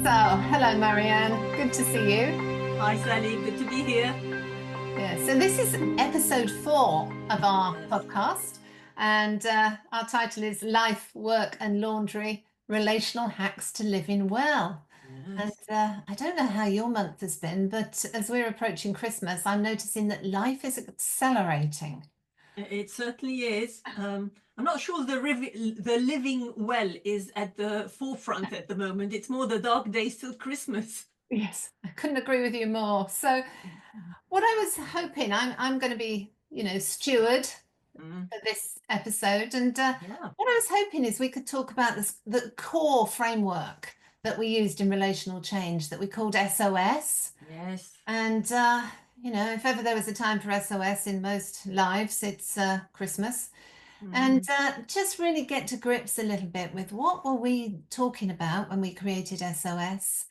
So, hello, Marianne. Good to see you. Hi, Sally. Good to be here. Yeah, so this is episode 4 of our Yes. podcast, and our title is Life, Work, and Laundry Relational Hacks to Living Well. And Yes. I don't know how your month has been, but as we're approaching Christmas, I'm noticing that life is accelerating. It certainly is. I'm not sure the living well is at the forefront at the moment. It's more the dark days till Christmas. Yes, I couldn't agree with you more. So, what I was hoping, I'm going to be, steward Mm. for this episode. And Yeah. what I was hoping is we could talk about the core framework that we used in relational change that we called SOS. Yes. And, if ever there was a time for SOS in most lives, it's Christmas. And Mm. just really get to grips a little bit with what were we talking about when we created SOS?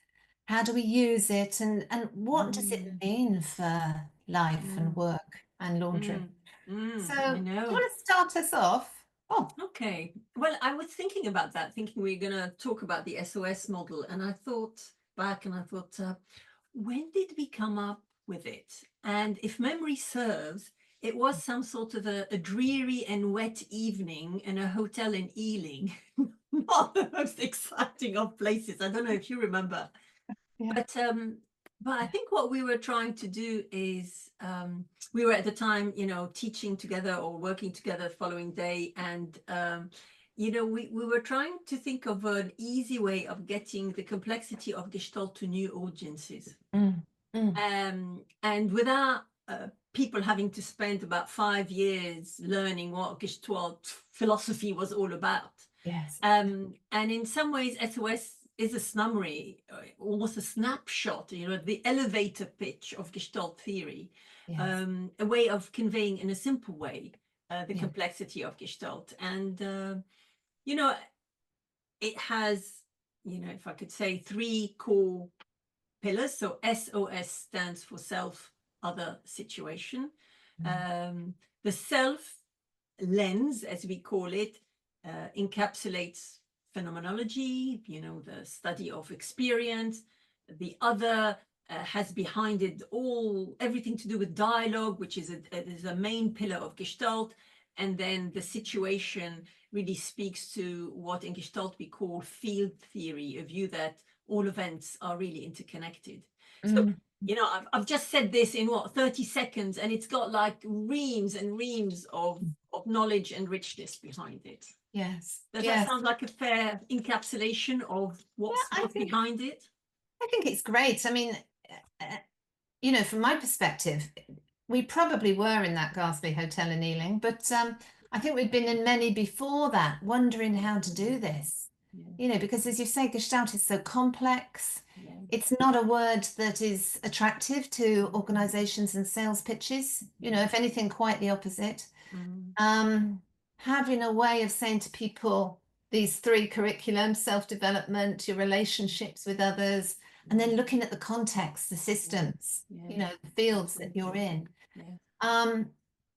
How do we use it? And what does it Mm. mean for life and Mm. work and laundry? Mm. So, I do you know. want to start us off? Oh, Okay. Well, I was thinking about that, thinking we're going to talk about the SOS model. And I thought back and I thought, when did we come up with it? And if memory serves, it was some sort of a dreary and wet evening in a hotel in Ealing. Not the most exciting of places. I don't know if you remember. yeah. But I think what we were trying to do is we were at the time, teaching together or working together the following day, and we were trying to think of an easy way of getting the complexity of Gestalt to new audiences, Mm, mm, and without people having to spend about 5 years learning what Gestalt philosophy was all about. yes. And in some ways, SOS is a summary, almost a snapshot, the elevator pitch of Gestalt theory, Yes. a way of conveying in a simple way the Yeah. complexity of Gestalt. And, you know, it has, if I could say, 3 core pillars. So SOS stands for self, other, situation. Mm, The self lens, as we call it, encapsulates phenomenology, the study of experience. The other has behind it everything to do with dialogue, which is a main pillar of Gestalt. And then the situation really speaks to what in Gestalt we call field theory, a view that all events are really interconnected. So mm, I've just said this in 30 seconds, and it's got like reams and reams of knowledge and richness behind it. yes. Does that Yes. sound like a fair encapsulation of Yeah, what's behind it? I think it's great. I mean, uh, from my perspective, we probably were in that ghastly hotel in Ealing, but I think we'd been in many before that, wondering how to do this. Yeah, Because as you say, Gestalt is so complex. yeah, It's not a word that is attractive to organizations and sales pitches. If anything, quite the opposite. mm, Um, Having a way of saying to people these 3 curriculums, self-development, your relationships with others, and then looking at the context, the yeah, systems, yeah, the fields that you're absolutely. in. Yeah, Um,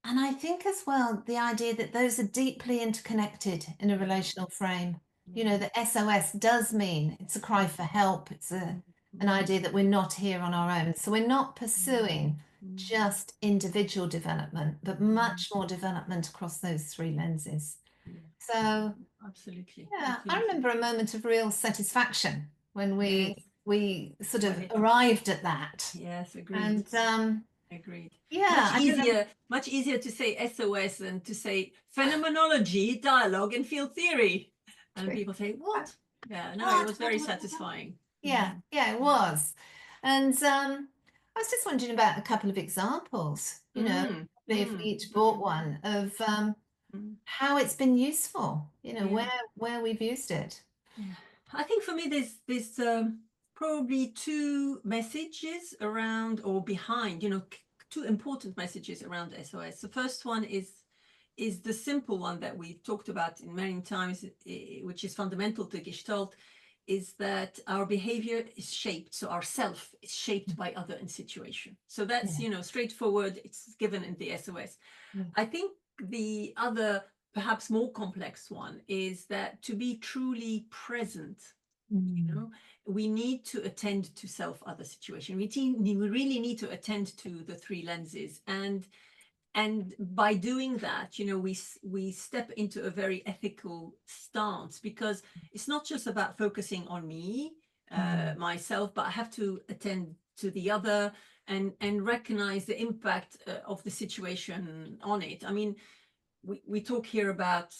and I think as well, the idea that those are deeply interconnected in a yeah, relational frame. yeah. The SOS does mean it's a cry for help. It's Mm, an mm, idea that we're not here on our own. So we're not mm, pursuing mm, just individual development, but mm. much more development across those 3 lenses. Yeah, So absolutely, yeah, I absolutely. remember a moment of real satisfaction when Yes, we sort of when it, arrived at that. yes, agreed. And Agreed. yeah, I don't know. Much easier to say SOS than to say phenomenology, dialogue, and field theory. And people say, what? Yeah, no, it was very What? satisfying. Yeah, Mm. yeah, it was. And I was just wondering about a couple of examples, Mm. if we Mm. each bought Mm. one of Mm. how it's been useful, Yeah. where we've used it. Yeah. I think for me, there's probably 2 messages around or behind, 2 important messages around SOS. The first one is the simple one that we've talked about in many times, which is fundamental to Gestalt, is that our behavior is shaped. So our self is shaped by other and situation. So that's, Yeah. straightforward. It's given in the SOS. Yeah. I think the other, perhaps more complex one is that to be truly present You know, we need to attend to self, other situation. We really need to attend to the three lenses, and by doing that, you know, we step into a very ethical stance, because it's not just about focusing on me, myself, but I have to attend to the other, and recognize the impact of the situation on it. I mean, we talk here about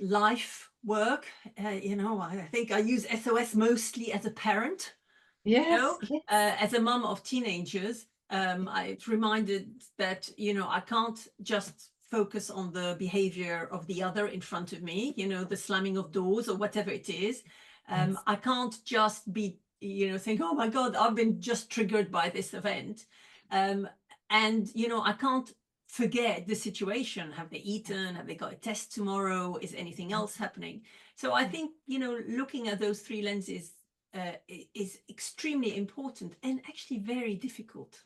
life work. You know, I think I use SOS mostly as a parent, you know, Yes, yes. as a mum of teenagers. It's reminded that, you know, I can't just focus on the behavior of the other in front of me, you know, the slamming of doors or whatever it is. Yes. I can't just be, you know, think, oh my God, I've been just triggered by this event. And, you know, I can't forget the situation. Have they eaten? Have they got a test tomorrow? Is anything else happening? So I think, you know, looking at those three lenses is extremely important, and actually very difficult.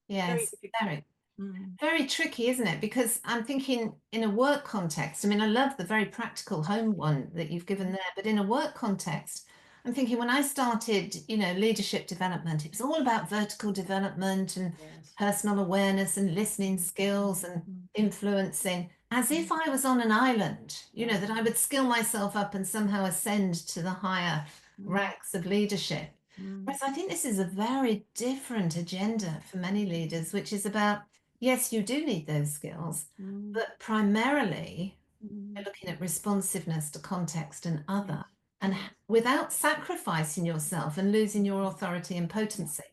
Very Yes, difficult. very. Mm, Very tricky, isn't it? Because I'm thinking in a work context, I mean, I love the very practical home one that you've given there, but in a work context, I'm thinking when I started, leadership development, it was all about vertical development and yes. personal awareness and listening skills and Mm, influencing, as if I was on an island, yeah. that I would skill myself up and somehow ascend to the higher Mm, ranks of leadership. mm, Whereas I think this is a very different agenda for many leaders, which is about yes, you do need those skills, mm, but primarily mm, you're looking at responsiveness to context and yes. other, and Yes. without sacrificing yourself and losing your authority and Yeah. potency.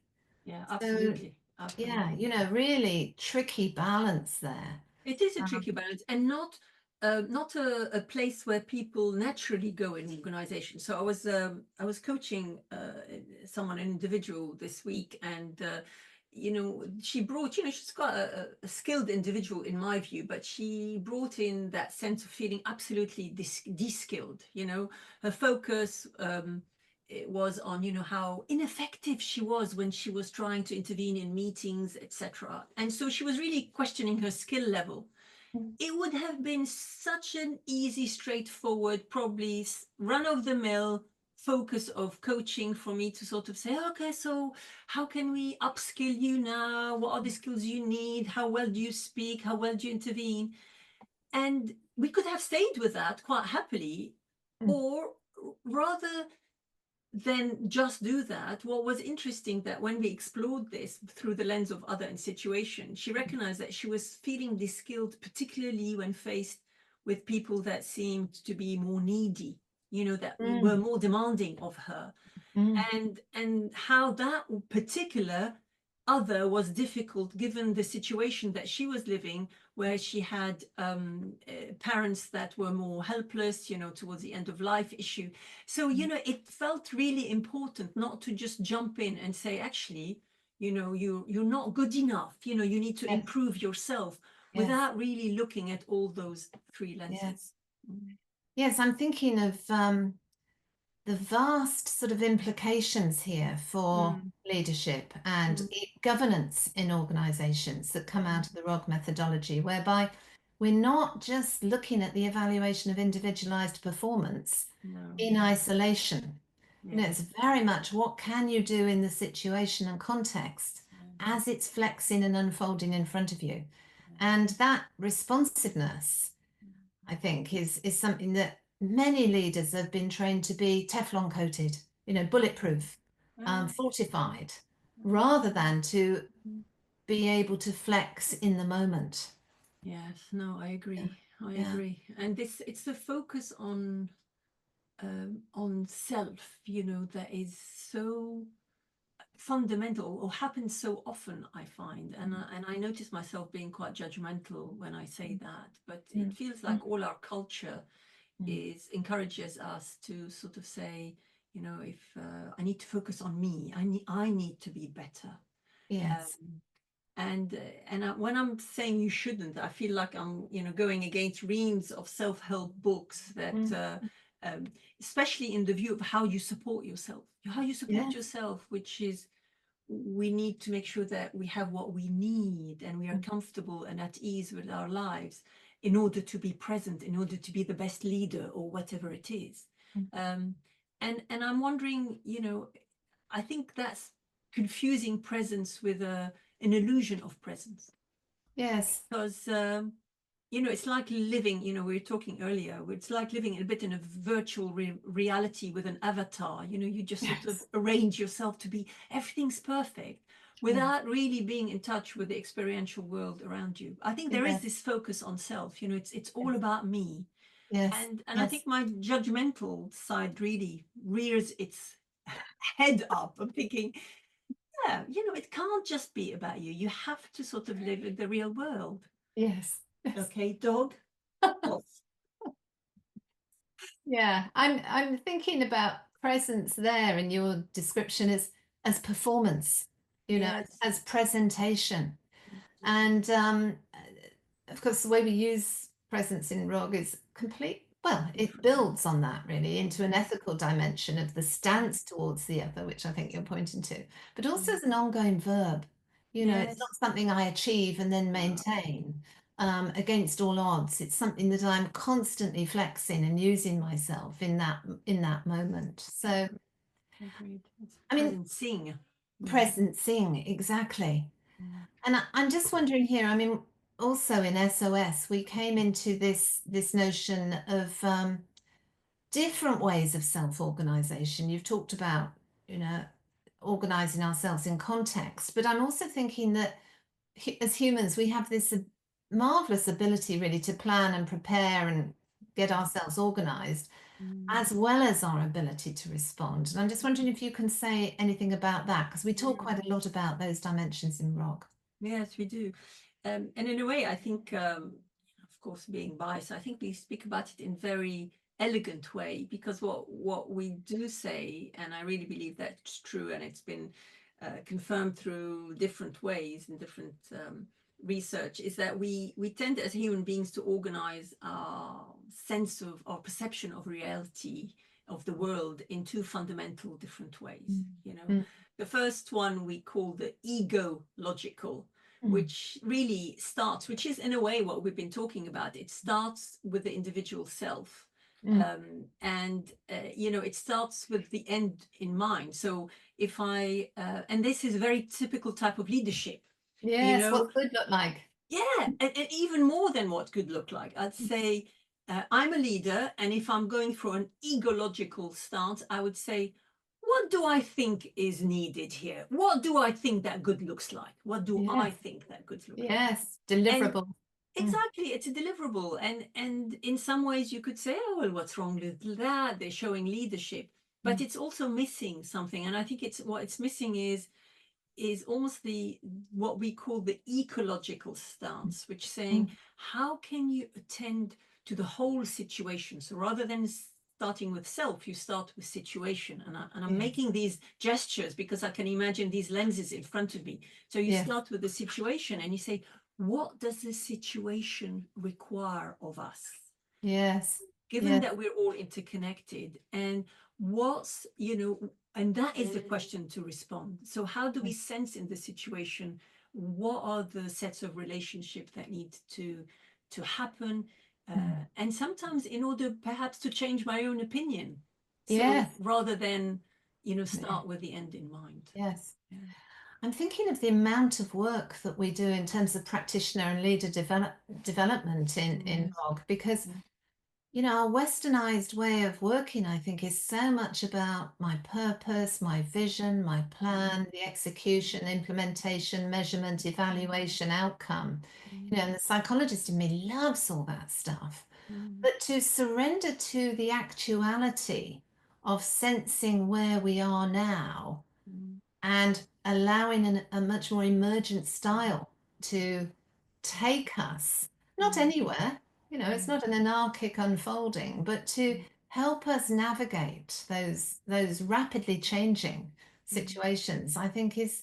Yeah. So, Absolutely. yeah, Absolutely. really tricky balance there. It is a tricky Um, balance, and not a place where people naturally go in organizations. So I was coaching someone, an individual this week, and you know, she brought, you know, she's got a skilled individual in my view, but she brought in that sense of feeling absolutely de-skilled. You know, her focus it was on, you know, how ineffective she was when she was trying to intervene in meetings, etc. And so she was really questioning her skill level. It would have been such an easy, straightforward, probably run of the mill focus of coaching for me to sort of say, okay, so how can we upskill you now? What are the skills you need? How well do you speak? How well do you intervene? And we could have stayed with that quite happily, or rather than just do that, what was interesting that when we explored this through the lens of other in situation, she recognized that she was feeling de-skilled, particularly when faced with people that seemed to be more needy, you know, that were mm, more demanding of her, mm, and how that particular other was difficult given the situation that she was living, where she had parents that were more helpless, you know, towards the end of life issue. So, you know, it felt really important not to just jump in and say, actually, you know, you're not good enough, you know, you need to yes, improve yourself, yes, without really looking at all those three lenses. yes. Yes, I'm thinking of the vast sort of implications here for Mm, leadership and mm, governance in organizations that come mm, out of the ROG methodology, whereby we're not just looking at the evaluation of individualized performance no, in isolation. yes, It's very much what can you do in the situation and context yes, as it's flexing and unfolding in front of you. yes. And that responsiveness, I think, is something that many leaders have been trained to be Teflon coated, bulletproof, Ah, fortified, rather than to mm. be able to flex in the moment. Yes, no, I Yeah. agree. I Yeah. agree. And this, it's the focus on self, you know, that is so fundamental, or happens so often, I find. And I notice myself being quite judgmental when I say that, but it Mm, feels mm, like all our culture mm. is encourages us to sort of say, you know, if I need to focus on me, I need to be better. Yes. Um, when I'm saying you shouldn't, I feel like I'm, you know, going against reams of self-help books that Mm, um, especially in the view of how you support yourself, yes. which is, we need to make sure that we have what we need and we are Mm, comfortable and at ease with our lives in order to be present, in order to be the best leader or whatever it is. mm, Um, And I'm wondering, I think that's confusing presence with an illusion of presence. Yes. Because it's like living, we were talking earlier, it's like living a bit in a virtual reality with an avatar. You just sort of Yes. arrange yourself to be, everything's perfect Yes. without really being in touch with the experiential world around you. I think there is Yes. this focus on self, it's all about me. Yes. And I Yes. think my judgmental side really rears its head up. I'm thinking, yeah, it can't just be about you. You have to sort of live in the real world. Yes. Yes. Okay, dog off. Yeah, I'm thinking about presence there in your description as performance, Yes. as presentation. And of course, the way we use presence in ROG is complete. Well, it Different. builds on that really into an Mm, ethical dimension of the stance towards the other, which I think you're pointing to, but also mm. as an ongoing verb. It's Yes. not something I achieve and then No. maintain against all odds. It's something that I'm constantly flexing and using myself in that moment. So, Agreed. It's I mean, present seeing. Mm, presencing exactly. mm, And I'm just wondering here, I mean, also in SOS, we came into this notion of different ways of self-organization. You've talked about, organizing ourselves in context, but I'm also thinking that as humans, we have this marvelous ability really to plan and prepare and get ourselves organized, mm. as well as our ability to respond. And I'm just wondering if you can say anything about that, because we talk Yeah. quite a lot about those dimensions in ROG. Yes, we do. And in a way, I think, of course, being biased, I think we speak about it in very elegant way, because what we do say, and I really believe that's true, and it's been confirmed through different ways and different research, is that we tend as human beings to organize our sense of our perception of reality of the world in two fundamental different ways. Mm, The first one we call the ego logical, mm, which really starts, which is in a way what we've been talking about. It starts with the individual self. mm. And it starts with the end in mind. So if I and this is a very typical type of leadership, you Yes, know what good look like? yeah, and even more than what could look like. I'd say I'm a leader, and if I'm going for an egological stance, I would say, what do I think is needed here? What do I think that good looks like? What do I Yes, think that good looks like? yes, And deliverable. Mm, exactly, it's a deliverable. And in some ways you could say, oh, well, what's wrong with that? They're showing leadership, but mm, it's also missing something. And I think it's what it's missing is almost the what we call the ecological stance, which saying mm. how can you attend to the whole situation? So rather than starting with self, you start with situation. And I'm Yes, making these gestures because I can imagine these lenses in front of me. So you yes, start with the situation and you say, what does the situation require of us? yes, Given yes, that we're all interconnected, and what's and that is the question to respond. So how do we sense in the situation, what are the sets of relationships that need to happen, mm, and sometimes in order perhaps to change my own opinion, so yes, rather than yeah, start with the end in mind. yes. Yeah. I'm thinking of the amount of work that we do in terms of practitioner and leader development in Yes. ROG, because Yeah. our westernized way of working, I think, is so much about my purpose, my vision, my plan, the execution, implementation, measurement, evaluation, outcome. Mm, And the psychologist in me loves all that stuff. mm, But to surrender to the actuality of sensing where we are now mm, and allowing a much more emergent style to take us, not mm, anywhere, it's mm, not an anarchic unfolding, but to help us navigate those rapidly changing mm. situations, I think it's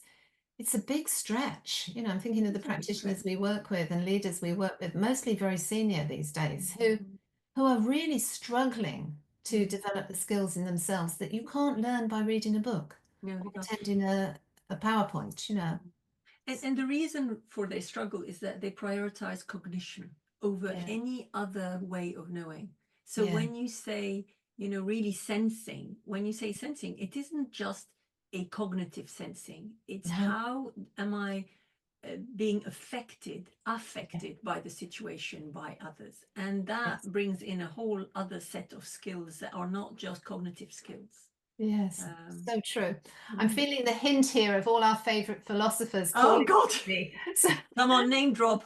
a big stretch. I'm thinking of the It's a big stretch. practitioners we work with and leaders we work with, mostly very senior these days, who Mm, who are really struggling to mm. develop the skills in themselves that you can't learn by reading a book No, or we can't. attending a PowerPoint. And the reason for their struggle is that they prioritize cognition over Yeah, any other way of knowing. So yeah, when you say you know, really sensing. When you say sensing, it isn't just a cognitive sensing. It's No. how am I being affected by the situation, by others. And that Yes. brings in a whole other set of skills that are not just cognitive skills. Yes, so true. I'm Mm. feeling the hint here of all our favorite philosophers Oh calling God, me. So come on, name drop.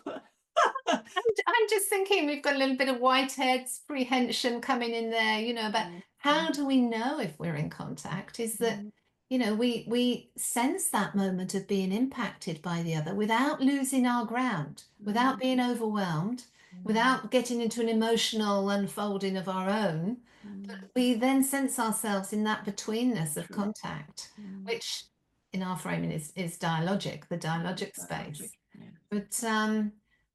I'm just thinking we've got a little bit of Whitehead's prehension coming in there, you know, about how do we know if we're in contact? Is that, you know, we sense that moment of being impacted by the other without losing our ground, without being overwhelmed, without getting into an emotional unfolding of our own. But we then sense ourselves in that betweenness of contact, which in our framing is dialogic, the dialogic space. Yeah. But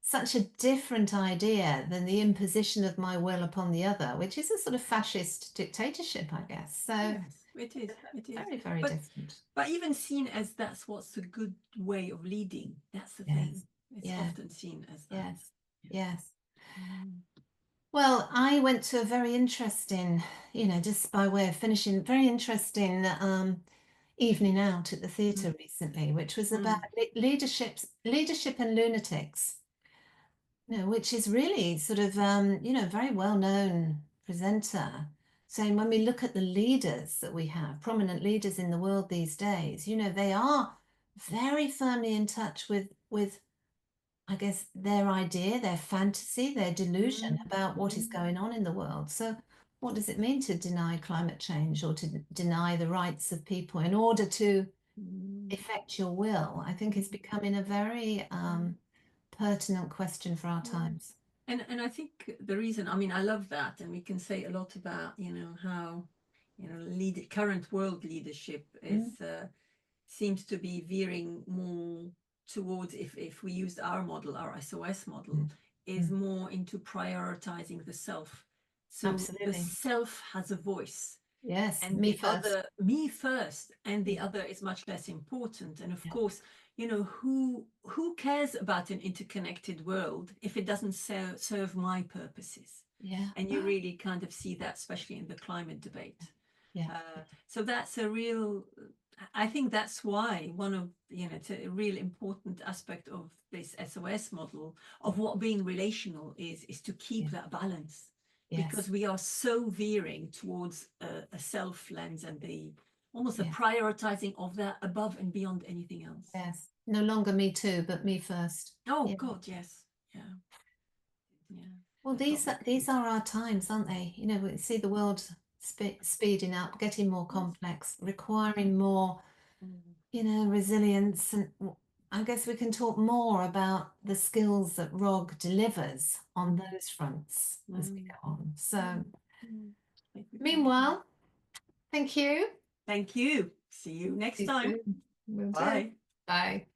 such a different idea than the imposition of my will upon the other, which is a sort of fascist dictatorship, I guess. So yes, it is. It is very, very different. But even seen as that's what's a good way of leading. That's the thing. It's often seen as that. Yes. Yes. Well, I went to a very interesting, you know, just by way of finishing, very interesting evening out at the theatre recently, which was about leadership and lunatics. You know, which is really sort of, you know, very well-known presenter saying when we look at the leaders that we have, prominent leaders in the world these days, you know, they are very firmly in touch with, I guess, their idea, their fantasy, their delusion about what is going on in the world. So what does it mean to deny climate change or to deny the rights of people in order to effect your will? I think it's becoming a very pertinent question for our times. And I think the reason, I mean, I love that, and we can say a lot about, you know, how, you know, current world leadership is seems to be veering more towards, if we used our model, our SOS model, is more into prioritizing the self. So Absolutely. the self has a voice. Yes, And me the first. other, me first, and the other is much less important. And of course, you know, who cares about an interconnected world if it doesn't serve my purposes? Yeah. And you really kind of see that, especially in the climate debate. Yeah. So that's a real, I think that's why one of, you know, it's a real important aspect of this SOS model of what being relational is to keep that balance. Yes. Because we are so veering towards a self lens and almost a prioritizing of that above and beyond anything else. Yes. No longer me too, but me first. Oh God, yes. Yeah. Yeah. Well, these are our times, aren't they? You know, we see the world speeding up, getting more complex, requiring more, you know, resilience. And I guess we can talk more about the skills that ROG delivers on those fronts as we go on. So, meanwhile, thank you. Thank you. See you next time. Bye. Bye. Bye.